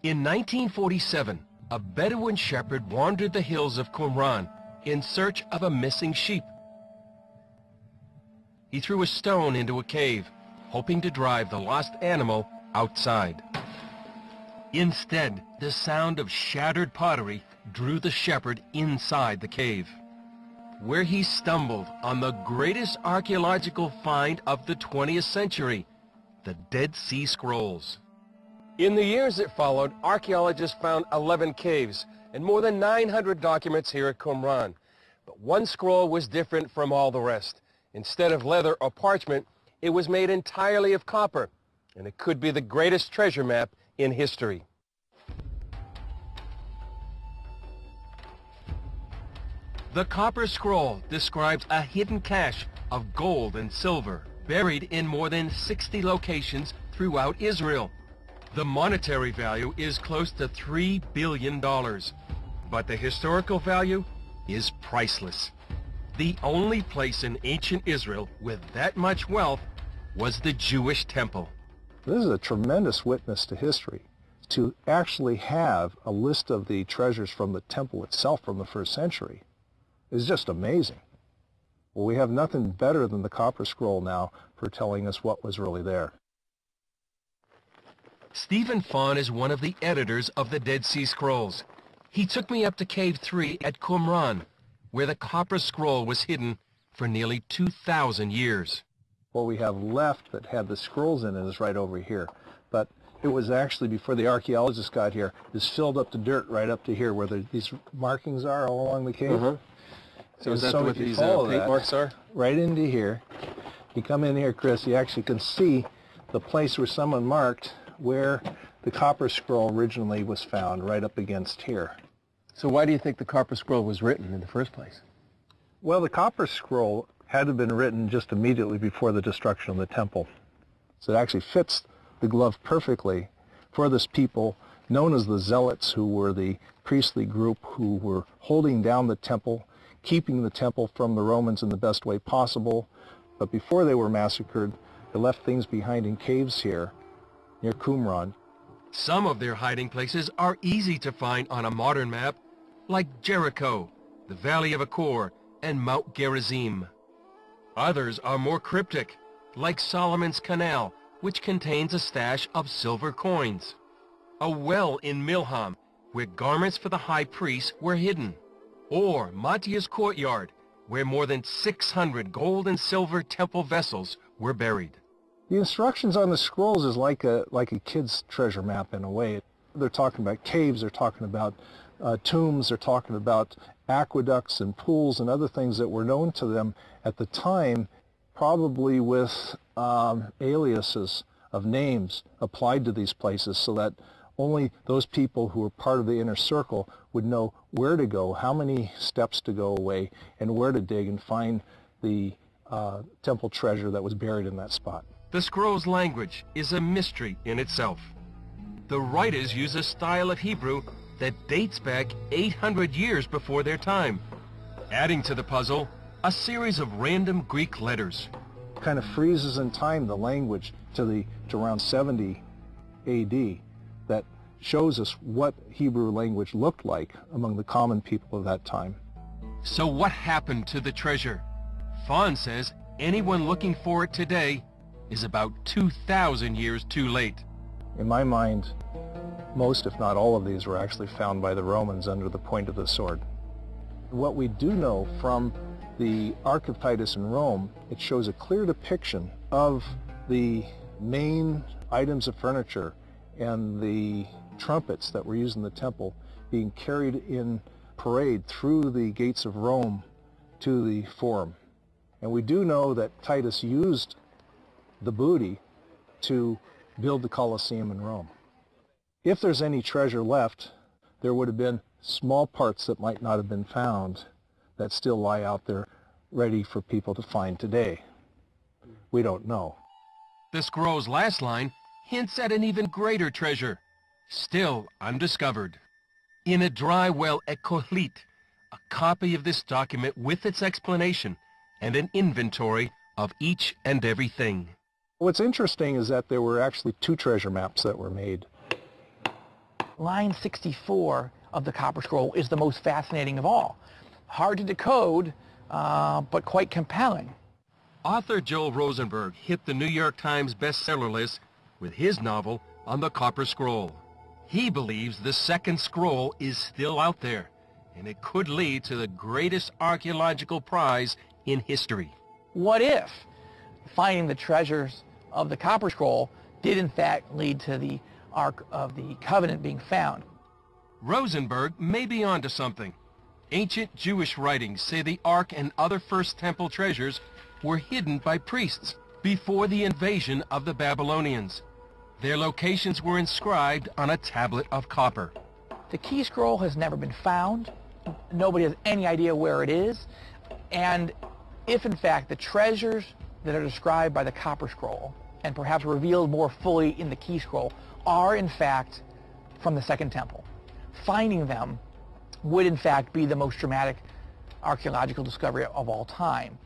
In 1947, a Bedouin shepherd wandered the hills of Qumran in search of a missing sheep. He threw a stone into a cave, hoping to drive the lost animal outside. Instead, the sound of shattered pottery drew the shepherd inside the cave, where he stumbled on the greatest archaeological find of the 20th century, the Dead Sea Scrolls. In the years that followed, archaeologists found 11 caves and more than 900 documents here at Qumran. But one scroll was different from all the rest. Instead of leather or parchment, it was made entirely of copper, and it could be the greatest treasure map in history. The Copper Scroll describes a hidden cache of gold and silver buried in more than 60 locations throughout Israel. The monetary value is close to $3 billion, but the historical value is priceless. The only place in ancient Israel with that much wealth was the Jewish temple. This is a tremendous witness to history. To actually have a list of the treasures from the temple itself from the first century is just amazing. Well, we have nothing better than the Copper Scroll now for telling us what was really there. Stephen Fawn is one of the editors of the Dead Sea Scrolls. He took me up to Cave 3 at Qumran, where the Copper Scroll was hidden for nearly 2,000 years. What we have left that had the scrolls in it is right over here. But it was actually, before the archaeologists got here, is filled up to dirt right up to here where these markings are all along the cave. Mm-hmm. So is that what these paint marks are? Right into here. You come in here, Chris, you actually can see the place where someone marked where the Copper Scroll originally was found, right up against here. So why do you think the Copper Scroll was written in the first place? Well, the Copper Scroll had to have been written just immediately before the destruction of the temple. So it actually fits the glove perfectly for this people known as the Zealots, who were the priestly group who were holding down the temple, keeping the temple from the Romans in the best way possible. But before they were massacred, they left things behind in caves here near Qumran. Some of their hiding places are easy to find on a modern map, like Jericho, the Valley of Achor, and Mount Gerizim. Others are more cryptic, like Solomon's Canal, which contains a stash of silver coins. A well in Milham, where garments for the high priests were hidden. Or Mattia's courtyard, where more than 600 gold and silver temple vessels were buried. The instructions on the scrolls is like a kid's treasure map in a way. They're talking about caves, they're talking about tombs, they're talking about aqueducts and pools and other things that were known to them at the time, probably with aliases of names applied to these places so that only those people who were part of the inner circle would know where to go, how many steps to go away, and where to dig and find the temple treasure that was buried in that spot. The scroll's language is a mystery in itself. The writers use a style of Hebrew that dates back 800 years before their time, adding to the puzzle a series of random Greek letters. Kind of freezes in time the language to around 70 AD that shows us what Hebrew language looked like among the common people of that time. So what happened to the treasure? Fawn says anyone looking for it today is about 2,000 years too late. In my mind, most, if not all of these, were actually found by the Romans under the point of the sword. What we do know from the Ark of Titus in Rome, it shows a clear depiction of the main items of furniture and the trumpets that were used in the temple being carried in parade through the gates of Rome to the Forum. And we do know that Titus used the booty to build the Colosseum in Rome. If there's any treasure left, there would have been small parts that might not have been found that still lie out there ready for people to find today. We don't know. The scroll's last line hints at an even greater treasure, still undiscovered. In a dry well at Kohlit, a copy of this document with its explanation and an inventory of each and everything. What's interesting is that there were actually two treasure maps that were made. line 64 of the Copper Scroll is the most fascinating of all. Hard to decode, but quite compelling. Author Joel Rosenberg hit the New York Times bestseller list with his novel On the Copper Scroll. He believes the second scroll is still out there, and it could lead to the greatest archaeological prize in history. What if finding the treasures of the Copper Scroll did in fact lead to the Ark of the Covenant being found? Rosenberg may be onto something. Ancient Jewish writings say the Ark and other First Temple treasures were hidden by priests before the invasion of the Babylonians. Their locations were inscribed on a tablet of copper. The key scroll has never been found. Nobody has any idea where it is. And if in fact the treasures that are described by the Copper Scroll, and perhaps revealed more fully in the key scroll, are in fact from the Second Temple, finding them would in fact be the most dramatic archaeological discovery of all time.